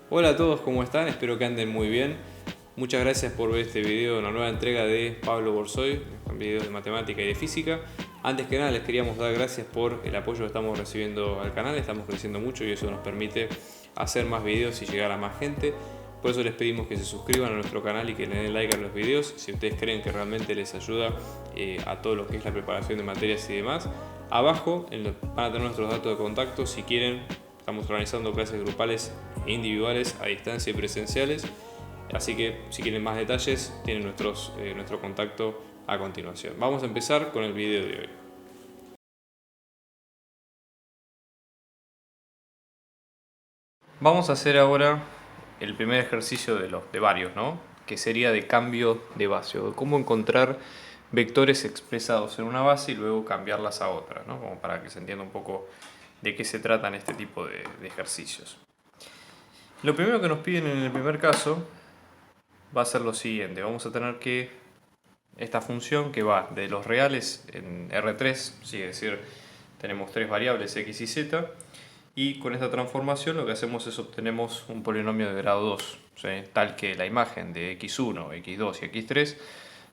Hola a todos, ¿cómo están? Espero que anden muy bien. Muchas gracias por ver este video, una nueva entrega de Pablo Borsoy, con videos de matemática y de física. Antes que nada les queríamos dar gracias por el apoyo que estamos recibiendo al canal, estamos creciendo mucho y eso nos permite hacer más videos y llegar a más gente. Por eso les pedimos que se suscriban a nuestro canal y que le den like a los videos si ustedes creen que realmente les ayuda a todo lo que es la preparación de materias y demás. Abajo van a tener nuestros datos de contacto si quieren. Estamos organizando clases grupales e individuales a distancia y presenciales. Así que si quieren más detalles tienen nuestro contacto a continuación. Vamos a empezar con el video de hoy. Vamos a hacer ahora el primer ejercicio de varios, ¿no? Que sería de cambio de base, o de cómo encontrar vectores expresados en una base y luego cambiarlas a otra, ¿no? Como para que se entienda un poco de qué se tratan este tipo de ejercicios. Lo primero que nos piden en el primer caso va a ser lo siguiente. Vamos a tener que esta función que va de los reales en R3, es decir, tenemos tres variables x y z, y con esta transformación lo que hacemos es obtenemos un polinomio de grado 2, ¿sí? Tal que la imagen de x1, x2 y x3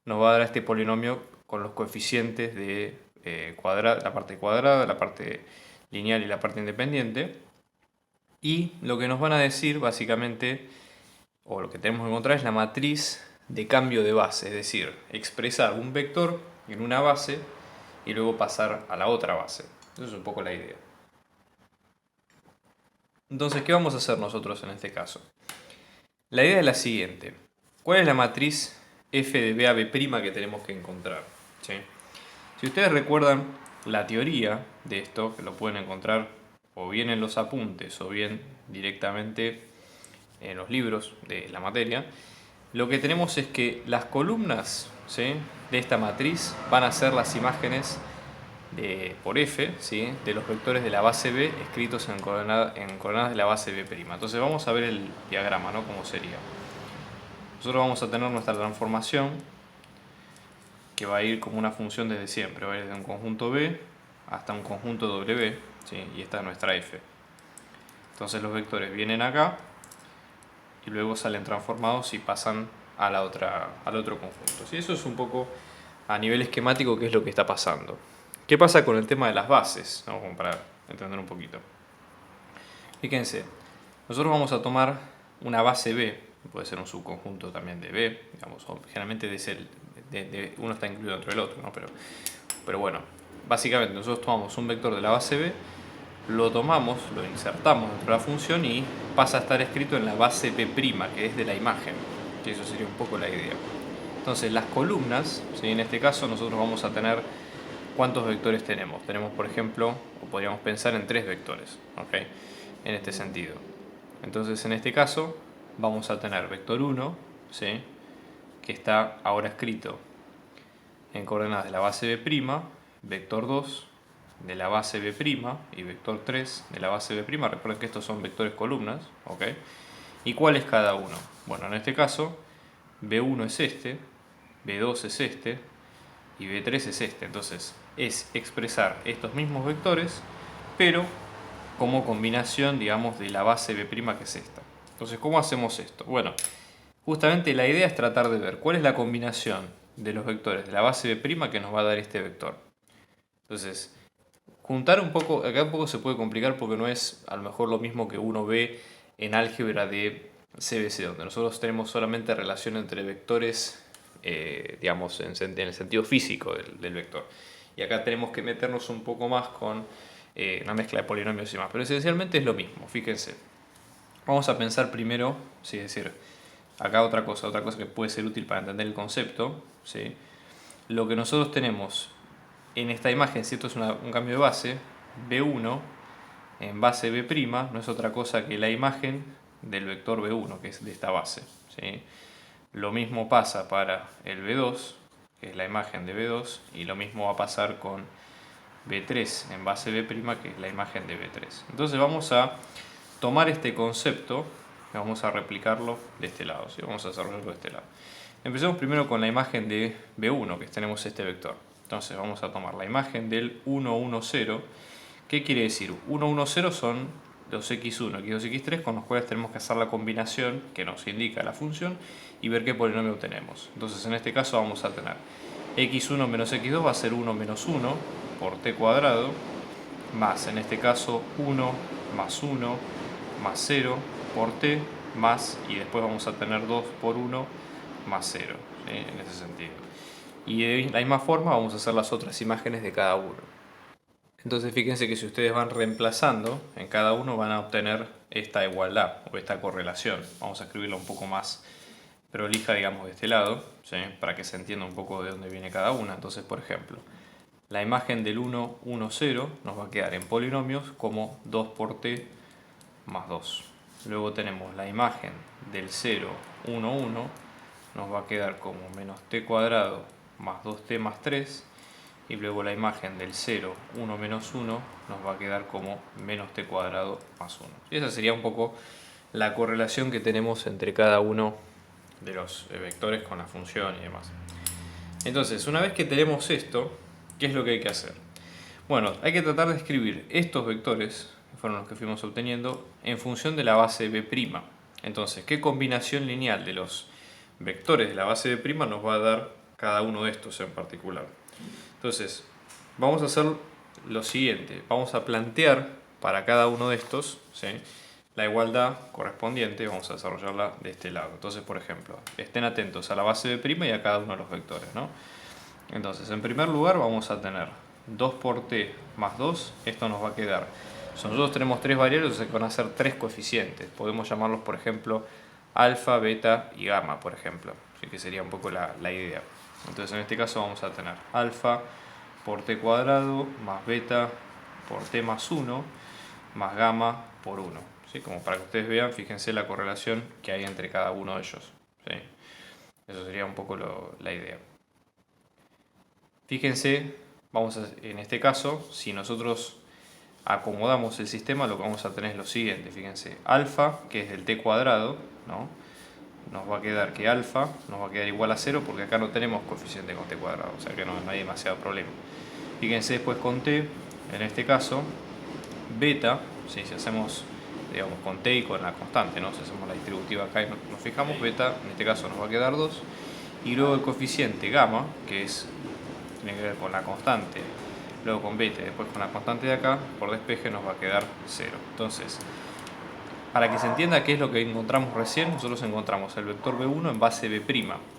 nos va a dar este polinomio con los coeficientes de la parte cuadrada, la parte lineal y la parte independiente. Y lo que nos van a decir básicamente, o lo que tenemos que encontrar, es la matriz de cambio de base, es decir, expresar un vector en una base y luego pasar a la otra base. Eso es un poco la idea. Entonces, ¿qué vamos a hacer nosotros en este caso? La idea es la siguiente. ¿Cuál es la matriz f de b a b' que tenemos que encontrar? ¿Sí? Si ustedes recuerdan la teoría de esto, que lo pueden encontrar o bien en los apuntes o bien directamente en los libros de la materia, lo que tenemos es que las columnas, ¿sí?, de esta matriz van a ser las imágenes por f, ¿sí?, de los vectores de la base b escritos en coordenadas de la base b'. Entonces vamos a ver el diagrama, ¿no?, cómo sería. Nosotros vamos a tener nuestra transformación que va a ir como una función desde siempre, va a ir desde un conjunto b hasta un conjunto w, ¿sí?, y esta es nuestra f. Entonces los vectores vienen acá y luego salen transformados y pasan al otro conjunto. ¿Sí? Eso es un poco a nivel esquemático qué es lo que está pasando. ¿Qué pasa con el tema de las bases? ¿No? Como para entender un poquito. Fíjense, nosotros vamos a tomar una base B, puede ser un subconjunto también de B, digamos, generalmente uno está incluido dentro del otro, ¿no? Pero bueno, básicamente nosotros tomamos un vector de la base B, lo tomamos, lo insertamos dentro de la función y pasa a estar escrito en la base B', que es de la imagen. Y eso sería un poco la idea. Entonces las columnas, ¿sí?, en este caso nosotros vamos a tener, ¿cuántos vectores tenemos? Tenemos, por ejemplo, o podríamos pensar en 3 vectores, ¿ok?, en este sentido. Entonces en este caso vamos a tener vector 1, ¿sí?, que está ahora escrito en coordenadas de la base B', vector 2 de la base B' y vector 3 de la base B'. Recuerden que estos son vectores columnas, ¿ok? ¿Y cuál es cada uno? Bueno, en este caso, B1 es este, B2 es este y B3 es este. Entonces, es expresar estos mismos vectores, pero como combinación, digamos, de la base B' que es esta. Entonces, ¿cómo hacemos esto? Bueno, justamente la idea es tratar de ver cuál es la combinación de los vectores de la base B' que nos va a dar este vector. Entonces, juntar un poco, acá un poco se puede complicar porque no es a lo mejor lo mismo que uno ve en álgebra de CBC, donde nosotros tenemos solamente relación entre vectores, digamos, en el sentido físico del vector. Y acá tenemos que meternos un poco más con una mezcla de polinomios y más, pero esencialmente es lo mismo, fíjense. Vamos a pensar primero, es decir, acá otra cosa que puede ser útil para entender el concepto, ¿sí? Lo que nosotros tenemos en esta imagen, si esto es un cambio de base, B1 en base B' no es otra cosa que la imagen del vector B1, que es de esta base, ¿sí? Lo mismo pasa para el B2, que es la imagen de B2, y lo mismo va a pasar con B3 en base B', que es la imagen de B3. Entonces vamos a tomar este concepto y vamos a replicarlo de este lado, ¿sí? Vamos a desarrollarlo de este lado. Empecemos primero con la imagen de B1, que tenemos este vector. Entonces vamos a tomar la imagen del 1, 1, 0. ¿Qué quiere decir? 1, 1, 0 son los x1, x2, x3, con los cuales tenemos que hacer la combinación que nos indica la función y ver qué polinomio obtenemos. Entonces en este caso vamos a tener x1 menos x2 va a ser 1 menos 1 por t cuadrado, más en este caso 1 más 1 más 0 por t, más, y después vamos a tener 2 por 1 más 0, ¿sí? En ese sentido. Y de la misma forma vamos a hacer las otras imágenes de cada uno. Entonces fíjense que si ustedes van reemplazando en cada uno van a obtener esta igualdad o esta correlación. Vamos a escribirla un poco más prolija, digamos, de este lado, ¿sí? Para que se entienda un poco de dónde viene cada una. Entonces, por ejemplo, la imagen del 1, 1, 0 nos va a quedar en polinomios como 2 por t más 2. Luego tenemos la imagen del 0, 1, 1, nos va a quedar como menos t cuadrado más 2t más 3. Y luego la imagen del 0, 1 menos 1 nos va a quedar como menos t cuadrado más 1. Y esa sería un poco la correlación que tenemos entre cada uno de los vectores con la función y demás. Entonces, una vez que tenemos esto, ¿qué es lo que hay que hacer? Bueno, hay que tratar de escribir estos vectores, que fueron los que fuimos obteniendo, en función de la base B'. Entonces, ¿qué combinación lineal de los vectores de la base B' nos va a dar cada uno de estos en particular? Entonces, vamos a hacer lo siguiente. Vamos a plantear para cada uno de estos, ¿sí?, la igualdad correspondiente. Vamos a desarrollarla de este lado. Entonces, por ejemplo, estén atentos a la base B' y a cada uno de los vectores, ¿no? Entonces, en primer lugar vamos a tener 2 por t más 2. Esto nos va a quedar. Si nosotros tenemos tres variables, entonces van a ser tres coeficientes. Podemos llamarlos, por ejemplo, alfa, beta y gamma, por ejemplo. Así que sería un poco la idea. Entonces en este caso vamos a tener alfa por t cuadrado más beta por t más 1 más gamma por 1. ¿Sí? Como para que ustedes vean, fíjense la correlación que hay entre cada uno de ellos. ¿Sí? Eso sería un poco la idea. Fíjense, en este caso, si nosotros acomodamos el sistema, lo que vamos a tener es lo siguiente. Fíjense, alfa, que es del t cuadrado, ¿no?, nos va a quedar que alfa nos va a quedar igual a 0 porque acá no tenemos coeficiente con t cuadrado, o sea que no hay demasiado problema. Fíjense después con t, en este caso, beta, ¿sí?, si hacemos, digamos, con t y con la constante, ¿no?, si hacemos la distributiva acá y nos fijamos, beta en este caso nos va a quedar 2, y luego el coeficiente gamma, que tiene que ver con la constante, luego con beta y después con la constante de acá, por despeje nos va a quedar 0. Entonces, para que se entienda qué es lo que encontramos recién, nosotros encontramos el vector B1 en base B',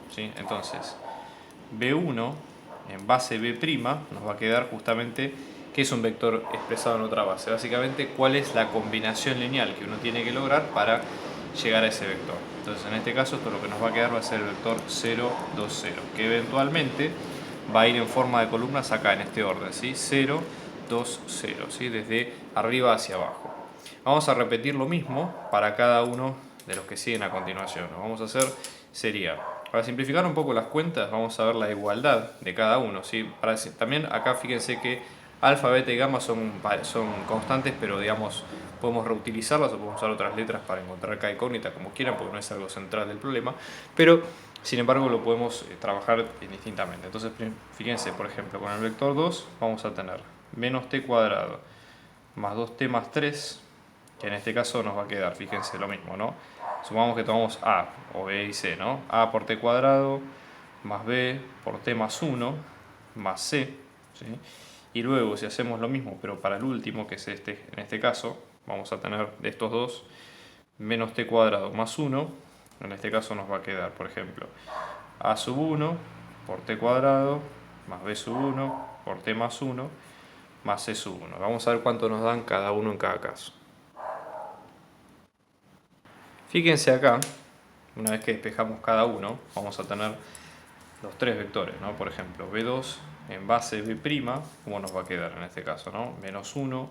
¿sí? Entonces, B1 en base B' nos va a quedar justamente que es un vector expresado en otra base. Básicamente, cuál es la combinación lineal que uno tiene que lograr para llegar a ese vector. Entonces, en este caso, esto lo que nos va a quedar va a ser el vector 0, 2, 0, que eventualmente va a ir en forma de columnas acá en este orden, ¿sí? 0, 2, 0, ¿sí?, desde arriba hacia abajo. Vamos a repetir lo mismo para cada uno de los que siguen a continuación. Lo que vamos a hacer sería, para simplificar un poco las cuentas, vamos a ver la igualdad de cada uno, ¿sí? También acá fíjense que alfa, beta y gamma son constantes, pero digamos, podemos reutilizarlas o podemos usar otras letras para encontrar cada incógnita como quieran, porque no es algo central del problema, pero sin embargo lo podemos trabajar indistintamente. Entonces fíjense, por ejemplo, con el vector 2 vamos a tener menos t cuadrado más 2t más 3, que en este caso nos va a quedar, fíjense, lo mismo, ¿no? Supongamos que tomamos a, o b y c, ¿no? A por t cuadrado más b por t más 1 más c, ¿sí? Y luego, si hacemos lo mismo, pero para el último, que es este, en este caso, vamos a tener de estos dos menos t cuadrado más 1. En este caso nos va a quedar, por ejemplo, a sub 1 por t cuadrado más b sub 1 por t más 1 más c sub 1. Vamos a ver cuánto nos dan cada uno en cada caso. Fíjense acá, una vez que despejamos cada uno, vamos a tener los tres vectores, ¿no? Por ejemplo, B2 en base B', ¿cómo nos va a quedar en este caso, ¿no? Menos 1,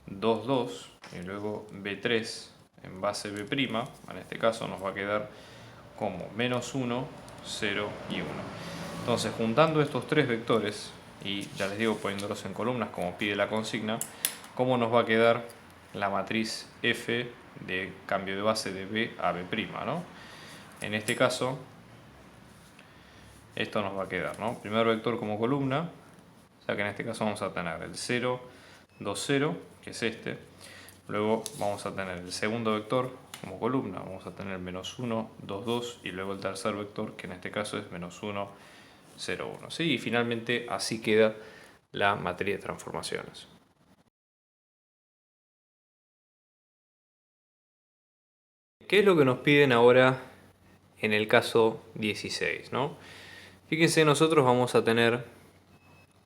2, 2, y luego B3 en base B', en este caso nos va a quedar como menos 1, 0 y 1. Entonces, juntando estos tres vectores, y ya les digo, poniéndolos en columnas como pide la consigna, ¿cómo nos va a quedar la matriz F de cambio de base de B a B', ¿no? En este caso, esto nos va a quedar, ¿no? Primer vector como columna, o sea que en este caso vamos a tener el 0, 2, 0, que es este. luego vamos a tener el segundo vector como columna, vamos a tener menos 1, 2, 2 y luego el tercer vector que en este caso es menos 1, 0, 1. ¿Sí? Y finalmente así queda la matriz de transformaciones. ¿Qué es lo que nos piden ahora en el caso 16? ¿No? Fíjense, nosotros vamos a tener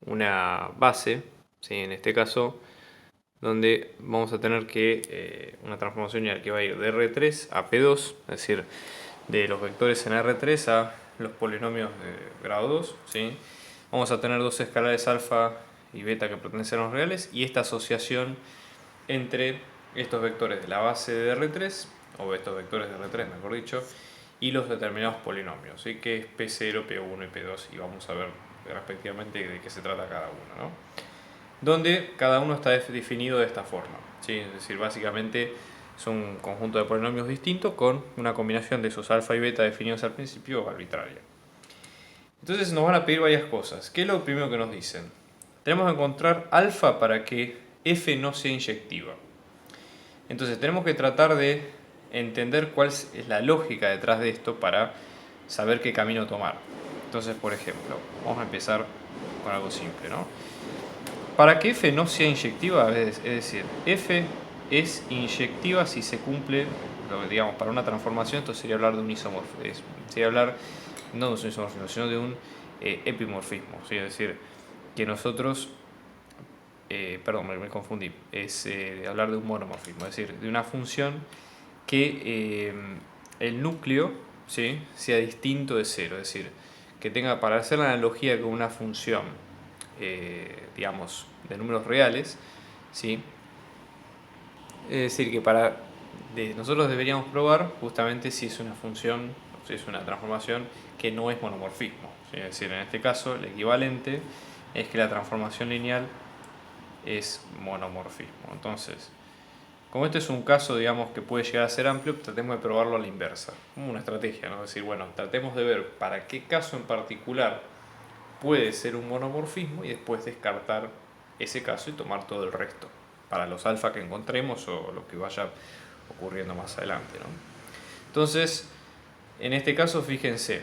una base, ¿sí? En este caso, donde vamos a tener que una transformación lineal que va a ir de R3 a P2, es decir, de los vectores en R3 a los polinomios de grado 2. ¿Sí? Vamos a tener dos escalares alfa y beta que pertenecen a los reales y esta asociación entre estos vectores de la base de R3, o estos vectores de R3 mejor dicho, y los determinados polinomios, ¿sí? Que es P0, P1 y P2, y vamos a ver respectivamente de qué se trata cada uno, ¿no? Donde cada uno está definido de esta forma, ¿sí? Es decir, básicamente son un conjunto de polinomios distintos con una combinación de esos alfa y beta definidos al principio arbitraria. Entonces nos van a pedir varias cosas. ¿Qué es lo primero que nos dicen? Tenemos que encontrar alfa para que f no sea inyectiva. Entonces tenemos que tratar de entender cuál es la lógica detrás de esto para saber qué camino tomar. Entonces, por ejemplo, vamos a empezar con algo simple, ¿no? Para que f no sea inyectiva, es decir, f es inyectiva si se cumple, digamos, para una transformación, esto sería hablar de un isomorfismo, sería hablar no de un isomorfismo, sino de un epimorfismo, ¿sí? Es decir, que nosotros, perdón, me confundí, es hablar de un monomorfismo, es decir, de una función que el núcleo, ¿sí? Sea distinto de cero, es decir, que tenga, para hacer la analogía con una función, digamos, de números reales, ¿sí? Es decir, que nosotros deberíamos probar justamente si es una función, si es una transformación que no es monomorfismo, ¿sí? Es decir, en este caso el equivalente es que la transformación lineal es monomorfismo. Entonces, como este es un caso, digamos, que puede llegar a ser amplio, tratemos de probarlo a la inversa, como una estrategia, ¿no? Es decir, bueno, tratemos de ver para qué caso en particular puede ser un monomorfismo y después descartar ese caso y tomar todo el resto para los alfa que encontremos o lo que vaya ocurriendo más adelante, ¿no? Entonces, en este caso, fíjense,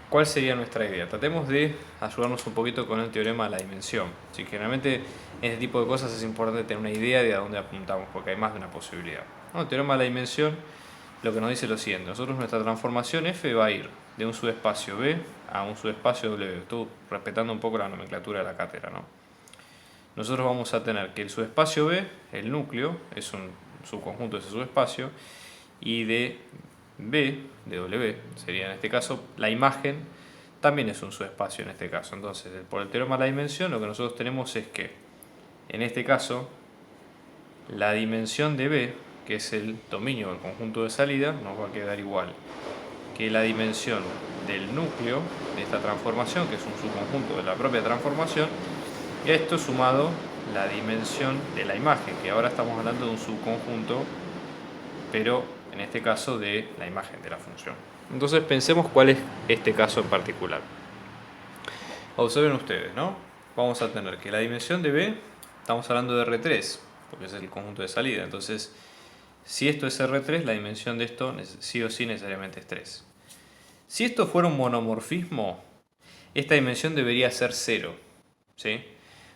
¿cuál sería nuestra idea? Tratemos de ayudarnos un poquito con el teorema de la dimensión. ¿Sí? Generalmente en este tipo de cosas es importante tener una idea de a dónde apuntamos, porque hay más de una posibilidad. ¿No? El teorema de la dimensión lo que nos dice es lo siguiente. Nosotros nuestra transformación f va a ir de un subespacio B a un subespacio W. Estoy respetando un poco la nomenclatura de la cátedra, ¿no? Nosotros vamos a tener que el subespacio B, el núcleo, es un subconjunto de ese subespacio, y de B, de W, sería en este caso, la imagen también es un subespacio en este caso. Entonces, por el teorema de la dimensión, lo que nosotros tenemos es que, en este caso, la dimensión de B, que es el dominio del conjunto de salida, nos va a quedar igual que la dimensión del núcleo de esta transformación, que es un subconjunto de la propia transformación, y a esto sumado la dimensión de la imagen, que ahora estamos hablando de un subconjunto, pero en este caso de la imagen de la función. Entonces pensemos cuál es este caso en particular. Observen ustedes, ¿no? Vamos a tener que la dimensión de B, estamos hablando de R3, porque es el conjunto de salida. Entonces, si esto es R3, la dimensión de esto sí o sí necesariamente es 3. Si esto fuera un monomorfismo, esta dimensión debería ser 0, ¿sí?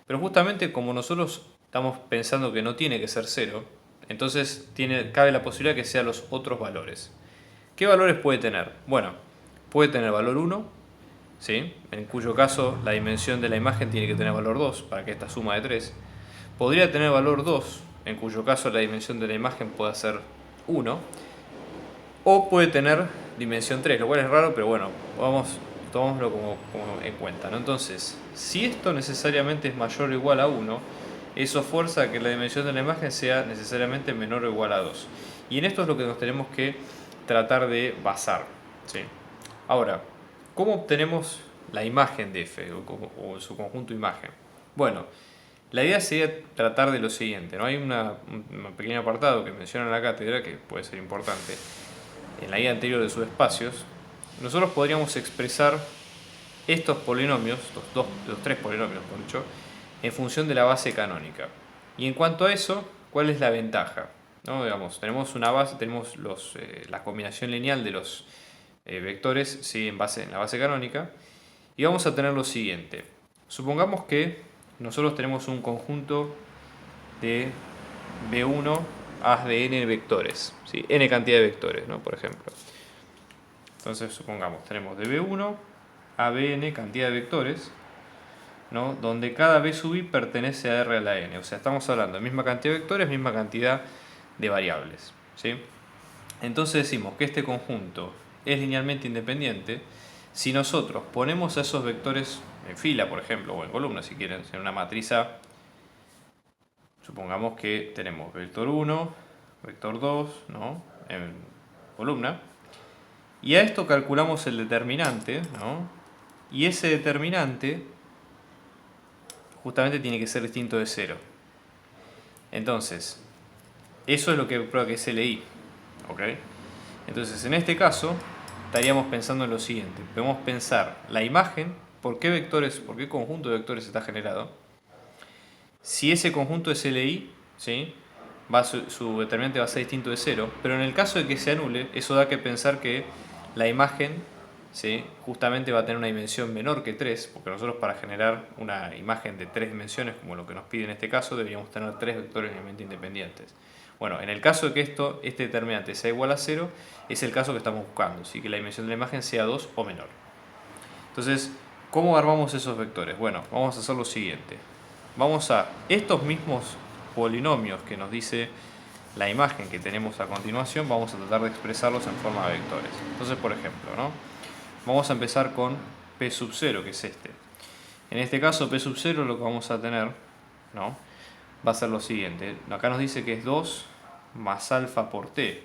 Pero justamente como nosotros estamos pensando que no tiene que ser 0, entonces cabe la posibilidad que sean los otros valores. ¿Qué valores puede tener? Bueno, puede tener valor 1, ¿sí? En cuyo caso la dimensión de la imagen tiene que tener valor 2 para que esta suma de 3. Podría tener valor 2, en cuyo caso la dimensión de la imagen puede ser 1. O puede tener dimensión 3, lo cual es raro, pero bueno, tomémoslo como en cuenta, ¿no? Entonces, si esto necesariamente es mayor o igual a 1, eso fuerza a que la dimensión de la imagen sea necesariamente menor o igual a 2. Y en esto es lo que nos tenemos que tratar de basar, ¿sí? Ahora, ¿cómo obtenemos la imagen de f o su conjunto imagen? Bueno, la idea sería tratar de lo siguiente, ¿no? Hay un pequeño apartado que menciona la cátedra que puede ser importante. En la guía anterior de subespacios, nosotros podríamos expresar estos polinomios, los tres polinomios, por dicho, en función de la base canónica. Y en cuanto a eso, ¿cuál es la ventaja? ¿No? Digamos, tenemos una base, tenemos la combinación lineal de los vectores, ¿sí? en la base canónica, y vamos a tener lo siguiente. Supongamos que nosotros tenemos un conjunto de B1 haz de n vectores, ¿sí? N cantidad de vectores, ¿no? Por ejemplo. Entonces, supongamos, tenemos de B1 a Bn cantidad de vectores, ¿no? Donde cada B sub i pertenece a R a la n. O sea, estamos hablando de misma cantidad de vectores, misma cantidad de variables, ¿sí? Entonces decimos que este conjunto es linealmente independiente si nosotros ponemos a esos vectores en fila, por ejemplo, o en columna, si quieren, en una matriz A. Supongamos que tenemos vector 1, vector 2, ¿no? En columna. Y a esto calculamos el determinante, ¿no? Y ese determinante justamente tiene que ser distinto de 0. Entonces, eso es lo que prueba que es LI. ¿Ok? Entonces, en este caso, estaríamos pensando en lo siguiente. Podemos pensar la imagen, por qué conjunto de vectores está generado. Si ese conjunto es LI, ¿sí? Su determinante va a ser distinto de 0. Pero en el caso de que se anule, eso da que pensar que la imagen, ¿sí? justamente va a tener una dimensión menor que 3, porque nosotros para generar una imagen de 3 dimensiones, como lo que nos pide en este caso, deberíamos tener 3 vectores linealmente independientes. Bueno, en el caso de que este determinante sea igual a 0, es el caso que estamos buscando, ¿sí? Que la dimensión de la imagen sea 2 o menor. Entonces, ¿cómo armamos esos vectores? Bueno, vamos a hacer lo siguiente. Vamos a estos mismos polinomios que nos dice la imagen que tenemos a continuación, vamos a tratar de expresarlos en forma de vectores. Entonces, por ejemplo, ¿no? Vamos a empezar con P sub 0, que es este. En este caso, P sub 0 lo que vamos a tener, ¿no? Va a ser lo siguiente. Acá nos dice que es 2 más alfa por t.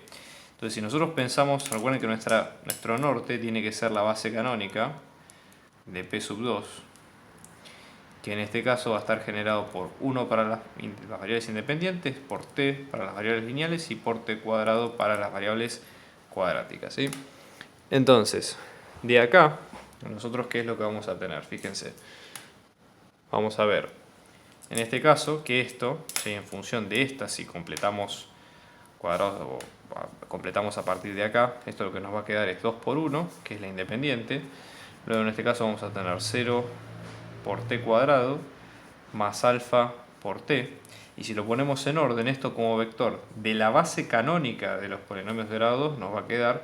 Entonces, si nosotros pensamos, recuerden que nuestro norte tiene que ser la base canónica de P sub 2, que en este caso va a estar generado por 1 para las variables independientes, por t para las variables lineales y por t cuadrado para las variables cuadráticas, ¿sí? Entonces, de acá, nosotros ¿qué es lo que vamos a tener? Fíjense, vamos a ver, en este caso, que esto, ¿sí? En función de esta, si completamos cuadrados o completamos a partir de acá, esto lo que nos va a quedar es 2 por 1, que es la independiente. Luego en este caso vamos a tener 0 por t cuadrado más alfa por t. Y si lo ponemos en orden, esto como vector de la base canónica de los polinomios de grado 2 nos va a quedar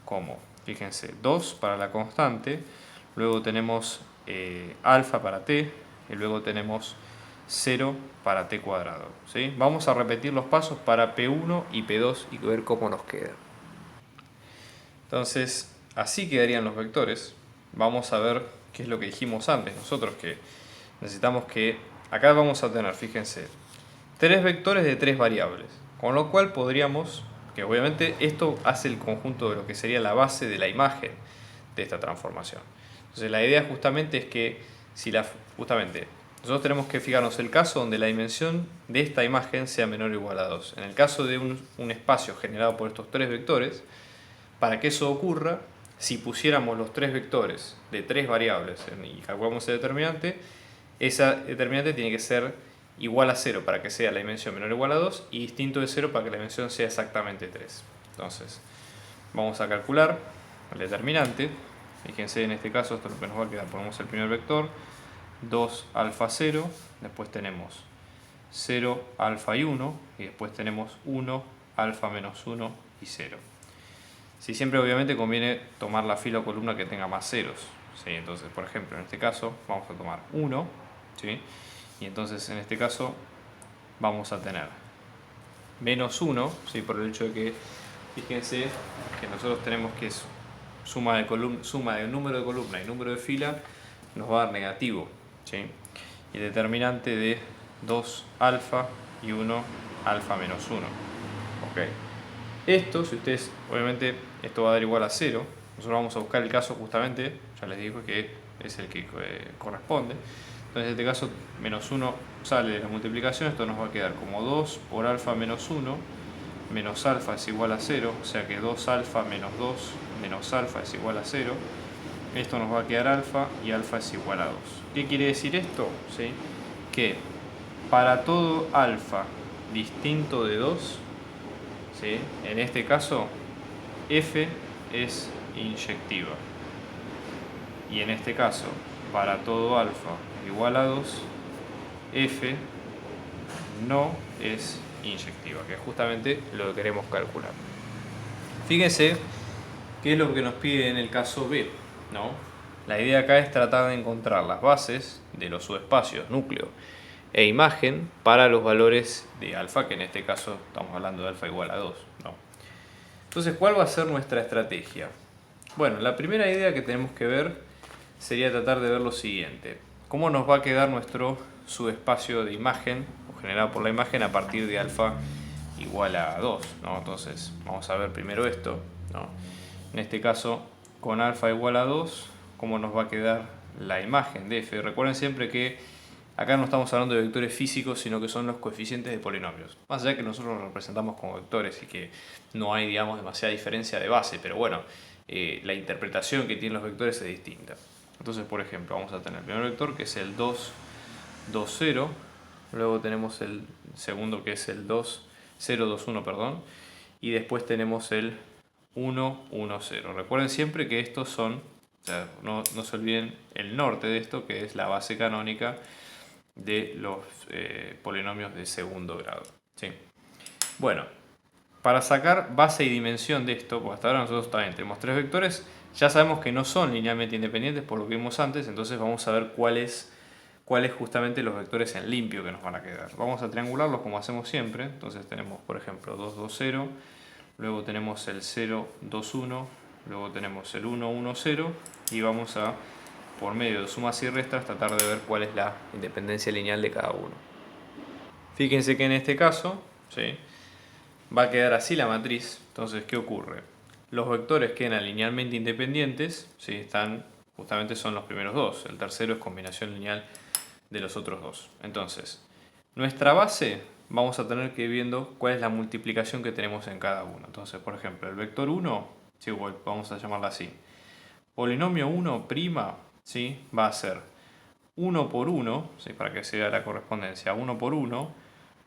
como, fíjense, 2 para la constante, luego tenemos alfa para t y luego tenemos 0 para t cuadrado, ¿sí? Vamos a repetir los pasos para P1 y P2 y ver cómo nos queda. Entonces, así quedarían los vectores. Vamos a ver qué es lo que dijimos antes nosotros, que necesitamos que acá vamos a tener, fíjense, 3 vectores de 3 variables, con lo cual podríamos, que obviamente esto hace el conjunto de lo que sería la base de la imagen de esta transformación. Entonces la idea justamente es que justamente nosotros tenemos que fijarnos el caso donde la dimensión de esta imagen sea menor o igual a 2. En el caso de un espacio generado por estos 3 vectores, para que eso ocurra, si pusiéramos los 3 vectores de 3 variables y calculamos el determinante, esa determinante tiene que ser igual a 0 para que sea la dimensión menor o igual a 2 y distinto de 0 para que la dimensión sea exactamente 3. Entonces, vamos a calcular el determinante. Fíjense, en este caso, esto es lo que nos va a quedar. Ponemos el primer vector, 2 alfa 0, después tenemos 0 alfa y 1, y después tenemos 1 alfa menos 1 y 0. Si siempre obviamente conviene tomar la fila o columna que tenga más ceros, ¿sí? Entonces, por ejemplo, en este caso vamos a tomar 1, ¿sí? Y entonces en este caso vamos a tener menos 1, ¿sí? Por el hecho de que, fíjense, que nosotros tenemos que suma de número de columna y número de fila nos va a dar negativo, ¿sí? Y el determinante de 2 alfa y 1 alfa menos 1. ¿Ok? Esto, si ustedes, obviamente, esto va a dar igual a 0. Nosotros vamos a buscar el caso justamente, ya les digo que es el que corresponde. Entonces, en este caso, menos 1 sale de la multiplicación. Esto nos va a quedar como 2 por alfa menos 1, menos alfa es igual a 0. O sea que 2 alfa menos 2 menos alfa es igual a 0. Esto nos va a quedar alfa y alfa es igual a 2. ¿Qué quiere decir esto? ¿Sí? Que para todo alfa distinto de 2, ¿sí? En este caso, F es inyectiva. Y en este caso, para todo alfa igual a 2, F no es inyectiva, que es justamente lo que queremos calcular. Fíjense qué es lo que nos pide en el caso B, ¿no? La idea acá es tratar de encontrar las bases de los subespacios núcleo e imagen para los valores de alfa, que en este caso estamos hablando de alfa igual a 2, ¿no? Entonces, ¿cuál va a ser nuestra estrategia? Bueno, la primera idea que tenemos que ver sería tratar de ver lo siguiente. ¿Cómo nos va a quedar nuestro subespacio de imagen, o generado por la imagen, a partir de alfa igual a 2, ¿no? Entonces, vamos a ver primero esto, ¿no? En este caso, con alfa igual a 2, ¿cómo nos va a quedar la imagen de f? Recuerden siempre que acá no estamos hablando de vectores físicos, sino que son los coeficientes de polinomios. Más allá que nosotros los representamos como vectores y que no hay, digamos, demasiada diferencia de base, pero bueno, la interpretación que tienen los vectores es distinta. Entonces, por ejemplo, vamos a tener el primer vector, que es el 2, 2, 0. Luego tenemos el segundo, que es el 2, 0, 2, 1, perdón. Y después tenemos el 1, 1, 0. Recuerden siempre que estos son, o sea, no se olviden el norte de esto, que es la base canónica de los polinomios de segundo grado, ¿sí? Bueno, para sacar base y dimensión de esto, pues hasta ahora nosotros también tenemos tres vectores, ya sabemos que no son linealmente independientes por lo que vimos antes, entonces vamos a ver cuáles justamente los vectores en limpio que nos van a quedar. Vamos a triangularlos como hacemos siempre, entonces tenemos por ejemplo 2, 2, 0, luego tenemos el 0, 2, 1, luego tenemos el 1, 1, 0 y vamos a, por medio de sumas y restas, tratar de ver cuál es la independencia lineal de cada uno. Fíjense que en este caso, ¿sí?, va a quedar así la matriz. Entonces, ¿qué ocurre? Los vectores quedan linealmente independientes, ¿sí? Justamente son los primeros dos. El tercero es combinación lineal de los otros dos. Entonces, nuestra base vamos a tener que ir viendo cuál es la multiplicación que tenemos en cada uno. Entonces, por ejemplo, el vector 1, ¿sí?, vamos a llamarla así. Polinomio 1', ¿sí?, va a ser 1 por 1, ¿sí?, para que sea la correspondencia, 1 por 1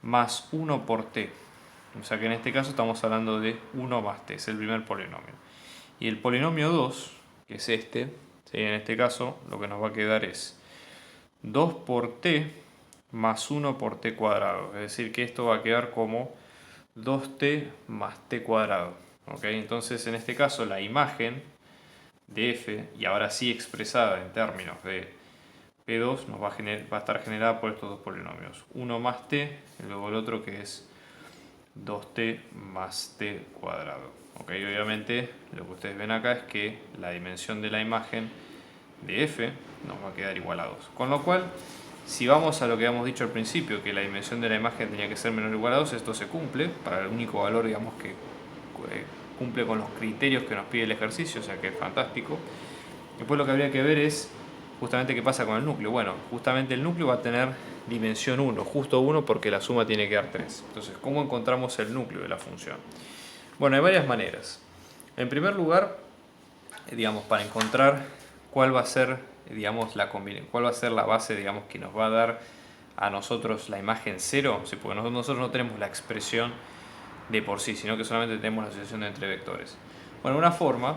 más 1 por t. O sea que en este caso estamos hablando de 1 más t, es el primer polinomio. Y el polinomio 2, que es este, ¿sí?, en este caso lo que nos va a quedar es 2 por t más 1 por t cuadrado. Es decir, que esto va a quedar como 2t más t cuadrado. ¿Okay? Entonces, en este caso, la imagen de f, y ahora sí expresada en términos de P2, va a estar generada por estos dos polinomios. 1 más t, y luego el otro que es 2t más t cuadrado. ¿Okay? Obviamente, lo que ustedes ven acá es que la dimensión de la imagen de f nos va a quedar igual a 2. Con lo cual, si vamos a lo que habíamos dicho al principio, que la dimensión de la imagen tenía que ser menor o igual a 2, esto se cumple para el único valor, digamos, que cumple con los criterios que nos pide el ejercicio, o sea que es fantástico. Después lo que habría que ver es justamente qué pasa con el núcleo. Bueno, justamente el núcleo va a tener dimensión 1, justo 1, porque la suma tiene que dar 3. Entonces, ¿cómo encontramos el núcleo de la función? Bueno, hay varias maneras. En primer lugar, digamos, para encontrar cuál va a ser, digamos, cuál va a ser la base, digamos, que nos va a dar a nosotros la imagen 0, ¿sí? Porque nosotros no tenemos la expresión de por sí, sino que solamente tenemos la asociación entre vectores. Bueno, una forma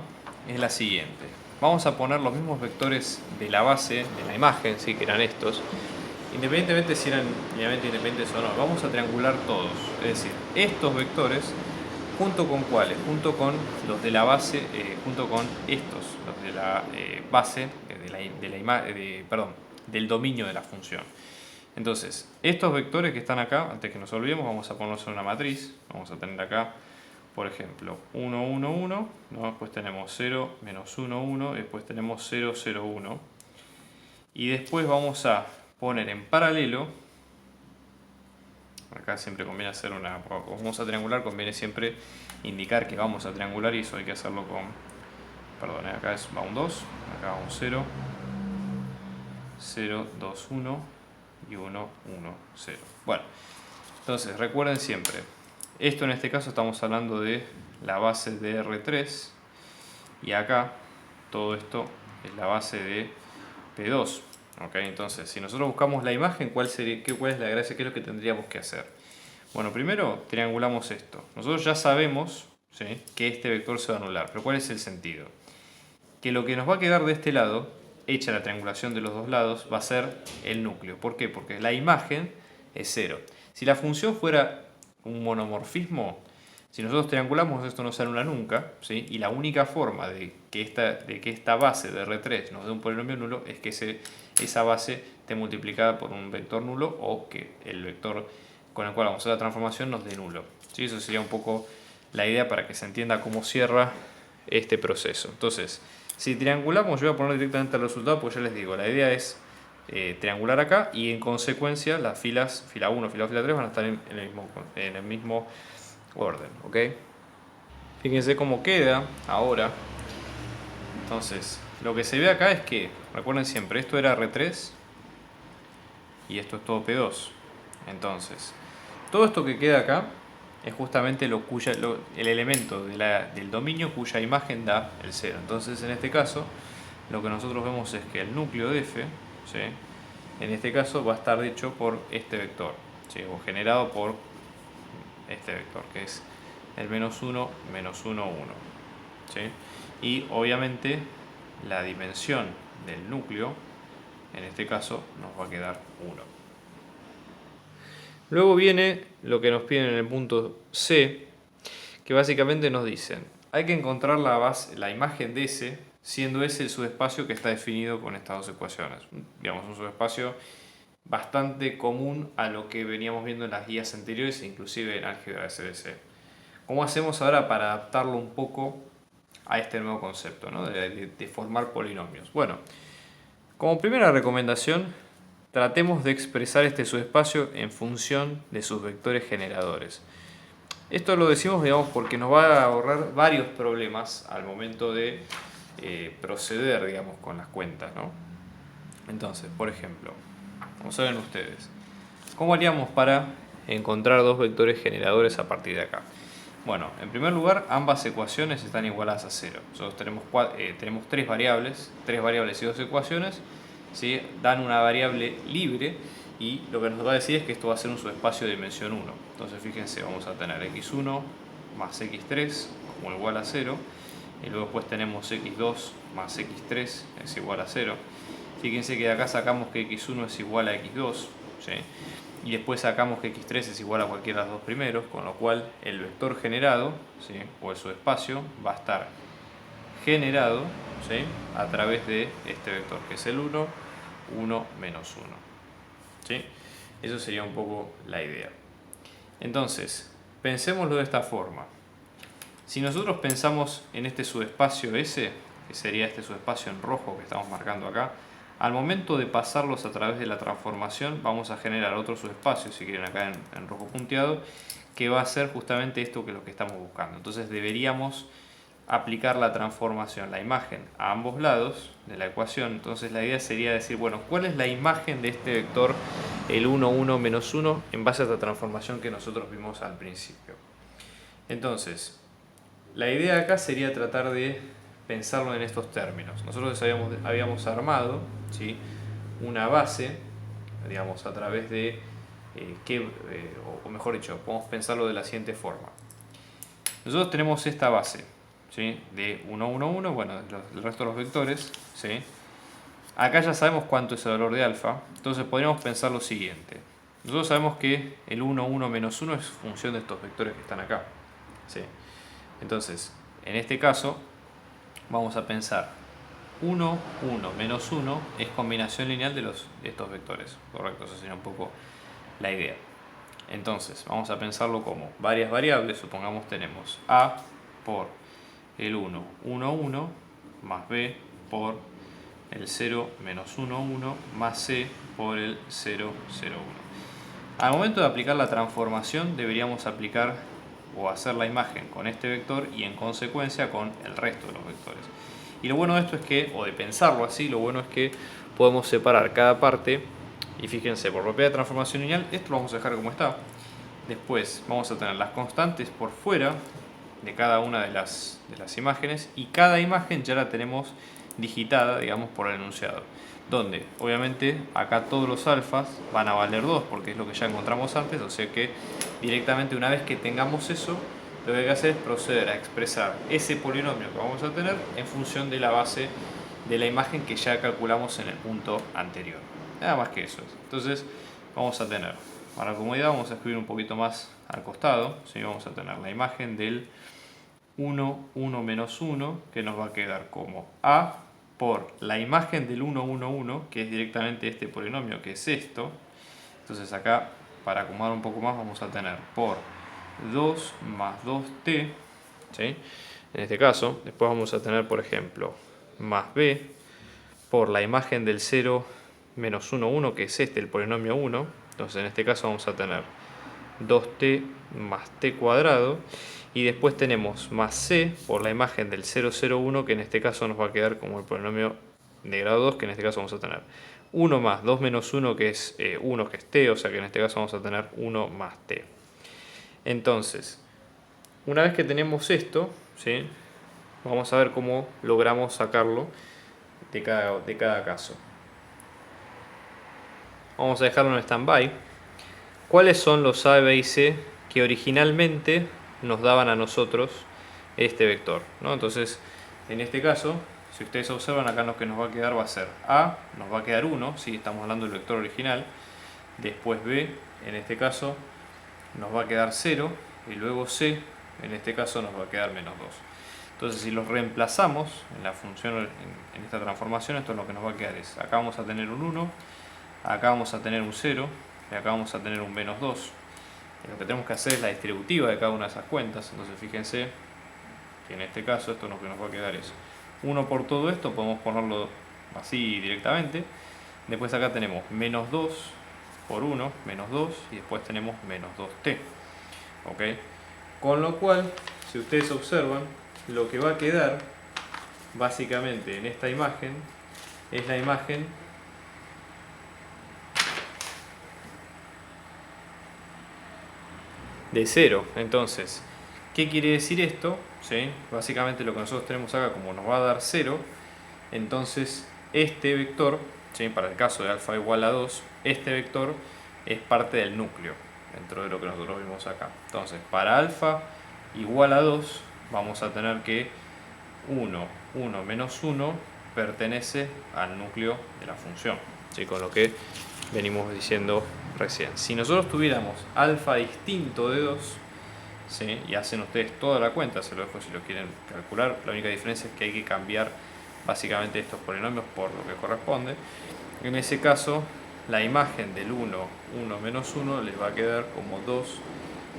es la siguiente. Vamos a poner los mismos vectores de la base de la imagen, ¿sí?, que eran estos, independientemente si eran linealmente independientes o no. Vamos a triangular todos, es decir, estos vectores junto con cuáles, junto con los de la base, junto con estos, los de la base del dominio de la función. Entonces, estos vectores que están acá, antes que nos olvidemos, vamos a ponerlos en una matriz. Vamos a tener acá, por ejemplo, 1, 1, 1, ¿no? Después tenemos 0, menos 1, 1, después tenemos 0, 0, 1. Y después vamos a poner en paralelo, acá siempre conviene hacer vamos a triangular, conviene siempre indicar que vamos a triangular, y eso hay que hacerlo con, perdón, acá va un 2, acá va un 0, 0, 2, 1 y 1, 1, 0. Bueno, entonces recuerden siempre, esto en este caso estamos hablando de la base de R3, y acá todo esto es la base de P2. ¿Okay? Entonces, si nosotros buscamos la imagen, ¿cuál es la gracia? ¿Qué es lo que tendríamos que hacer? Bueno, primero triangulamos esto. Nosotros ya sabemos, ¿sí?, que este vector se va a anular. Pero ¿cuál es el sentido? Que lo que nos va a quedar de este lado, hecha la triangulación de los dos lados, va a ser el núcleo. ¿Por qué? Porque la imagen es 0. Si la función fuera un monomorfismo, si nosotros triangulamos esto no se anula nunca, ¿sí? Y la única forma de que esta base de R3 nos dé un polinomio nulo es que esa base esté multiplicada por un vector nulo o que el vector con el cual vamos a hacer la transformación nos dé nulo, ¿sí? Eso sería un poco la idea para que se entienda cómo cierra este proceso. Entonces, si triangulamos, yo voy a poner directamente el resultado, pues ya les digo, la idea es triangular acá y en consecuencia las filas, fila 1, fila 2, fila 3 van a estar en el mismo orden, ¿ok? Fíjense cómo queda ahora. Entonces, lo que se ve acá es que, recuerden siempre, esto era R3 y esto es todo P2. Entonces, todo esto que queda acá es justamente el elemento del dominio cuya imagen da el 0. Entonces, en este caso, lo que nosotros vemos es que el núcleo de F, ¿sí?, en este caso va a estar hecho por este vector, ¿sí?, o generado por este vector, que es el menos 1, menos 1, 1. ¿Sí? Y obviamente la dimensión del núcleo, en este caso, nos va a quedar 1. Luego viene lo que nos piden en el punto C, que básicamente nos dicen, hay que encontrar la imagen de S, siendo S el subespacio que está definido con estas dos ecuaciones. Digamos, un subespacio bastante común a lo que veníamos viendo en las guías anteriores e inclusive en álgebra SBC. ¿Cómo hacemos ahora para adaptarlo un poco a este nuevo concepto, ¿no?, de formar polinomios? Bueno, como primera recomendación, tratemos de expresar este subespacio en función de sus vectores generadores. Esto lo decimos, digamos, porque nos va a ahorrar varios problemas al momento de proceder, digamos, con las cuentas, ¿no? Entonces, por ejemplo, como saben ustedes, ¿cómo haríamos para encontrar dos vectores generadores a partir de acá? Bueno, en primer lugar, ambas ecuaciones están igualadas a 0. Nosotros tenemos tres variables y dos ecuaciones, ¿sí?, dan una variable libre y lo que nos va a decir es que esto va a ser un subespacio de dimensión 1. Entonces, fíjense, vamos a tener x1 más x3 como igual a 0 y luego después tenemos x2 más x3 es igual a 0. Fíjense que de acá sacamos que x1 es igual a x2, ¿sí?, y después sacamos que x3 es igual a cualquiera de los dos primeros, con lo cual el vector generado, ¿sí?, o el subespacio va a estar generado, ¿sí?, a través de este vector, que es el 1, 1, menos 1. ¿Sí? Eso sería un poco la idea. Entonces, pensémoslo de esta forma. Si nosotros pensamos en este subespacio S, que sería este subespacio en rojo que estamos marcando acá, al momento de pasarlos a través de la transformación vamos a generar otro subespacio, si quieren acá en rojo punteado, que va a ser justamente esto que es lo que estamos buscando. Entonces deberíamos aplicar la transformación, la imagen, a ambos lados de la ecuación. Entonces la idea sería decir, bueno, ¿cuál es la imagen de este vector, el 1, 1, menos 1, en base a esta transformación que nosotros vimos al principio? Entonces, la idea acá sería tratar de pensarlo en estos términos. Nosotros habíamos armado, ¿sí?, una base, digamos, a través de o mejor dicho, podemos pensarlo de la siguiente forma. Nosotros tenemos esta base, ¿sí?, de 1, 1, 1, bueno, el resto de los vectores, ¿sí? Acá ya sabemos cuánto es el valor de alfa, entonces podríamos pensar lo siguiente. Nosotros sabemos que el 1, 1, menos 1 es función de estos vectores que están acá, ¿sí? Entonces, en este caso, vamos a pensar 1, 1, menos 1 es combinación lineal de estos vectores, correcto, esa sería un poco la idea. Entonces, vamos a pensarlo como varias variables, supongamos tenemos A por el 1, 1, 1, más B por el 0, menos 1, 1, más C por el 0, 0, 1. Al momento de aplicar la transformación deberíamos aplicar o hacer la imagen con este vector y en consecuencia con el resto de los vectores. Y lo bueno de esto es que, o de pensarlo así, lo bueno es que podemos separar cada parte. Y fíjense, por propiedad de transformación lineal, esto lo vamos a dejar como está. Después vamos a tener las constantes por fuera de cada una de las imágenes y cada imagen ya la tenemos digitada, digamos, por el enunciado. donde obviamente acá todos los alfas van a valer 2 porque es lo que ya encontramos antes, o sea que directamente una vez que tengamos eso, lo que hay que hacer es proceder a expresar ese polinomio que vamos a tener en función de la base de la imagen que ya calculamos en el punto anterior. Nada más que eso. Entonces vamos a tener, para la comodidad vamos a escribir un poquito más al costado, ¿sí? Vamos a tener la imagen del 1, 1 menos 1, que nos va a quedar como A por la imagen del 1, 1, 1, que es directamente este polinomio, que es esto. Entonces acá, para acomodar un poco más, vamos a tener por 2 más 2t, ¿sí? En este caso, después vamos a tener, por ejemplo, más b por la imagen del 0 menos 1, 1, que es este, el polinomio 1. Entonces en este caso vamos a tener 2t más t cuadrado. Y después tenemos más c por la imagen del 0, 0, 1, que en este caso nos va a quedar como el polinomio de grado 2, que en este caso vamos a tener 1 más 2 menos 1, que es 1, que es t, o sea que en este caso vamos a tener 1 más t. Entonces, una vez que tenemos esto, ¿sí? Vamos a ver cómo logramos sacarlo de cada caso. Vamos a dejarlo en stand-by. ¿Cuáles son los A, B y C que originalmente nos daban a nosotros este vector, ¿no? Entonces, en este caso, si ustedes observan, acá lo que nos va a quedar va a ser A, nos va a quedar 1, si estamos hablando del vector original. Después B, en este caso, nos va a quedar 0. Y luego C, en este caso, nos va a quedar menos 2. Entonces, si los reemplazamos en la función, en esta transformación, esto es lo que nos va a quedar es, acá vamos a tener un 1, acá vamos a tener un 0, y acá vamos a tener un menos 2. Y lo que tenemos que hacer es la distributiva de cada una de esas cuentas. Entonces fíjense que en este caso esto lo que nos va a quedar es 1 por todo esto, podemos ponerlo así directamente. Después acá tenemos menos 2 por 1, menos 2, y después tenemos menos 2t. ¿Ok? Con lo cual, si ustedes observan, lo que va a quedar básicamente en esta imagen es la imagen de 0. Entonces, ¿qué quiere decir esto? ¿Sí? Básicamente lo que nosotros tenemos acá, como nos va a dar 0, entonces este vector, ¿sí? Para el caso de alfa igual a 2, este vector es parte del núcleo, dentro de lo que nosotros vimos acá. Entonces, para alfa igual a 2, vamos a tener que 1, 1 menos 1 pertenece al núcleo de la función, ¿sí? Con lo que venimos diciendo recién. Si nosotros tuviéramos alfa distinto de 2, ¿sí? Y hacen ustedes toda la cuenta, se lo dejo si lo quieren calcular, la única diferencia es que hay que cambiar básicamente estos polinomios por lo que corresponde. En ese caso, la imagen del 1, 1 menos 1 les va a quedar como 2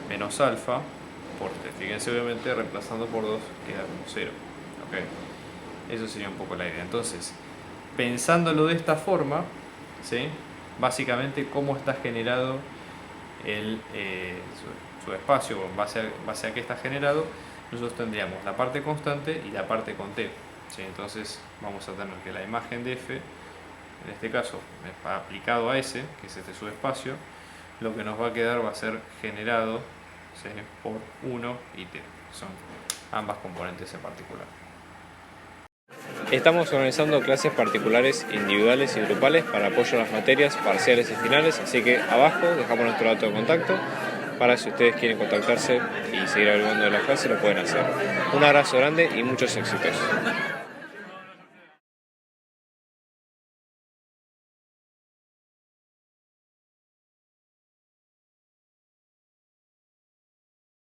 menos alfa por t. Fíjense, obviamente reemplazando por 2 queda como 0. ¿Okay? Eso sería un poco la idea. Entonces, pensándolo de esta forma, ¿sí? Básicamente cómo está generado su espacio, en base a qué está generado, nosotros tendríamos la parte constante y la parte con t, ¿sí? Entonces vamos a tener que la imagen de f, en este caso aplicado a s, que es este subespacio, lo que nos va a quedar va a ser generado, ¿sí? Por 1 y t, son ambas componentes en particular. Estamos organizando clases particulares, individuales y grupales para apoyo a las materias parciales y finales, así que abajo dejamos nuestro dato de contacto para si ustedes quieren contactarse y seguir averiguando de la clase lo pueden hacer. Un abrazo grande y muchos éxitos.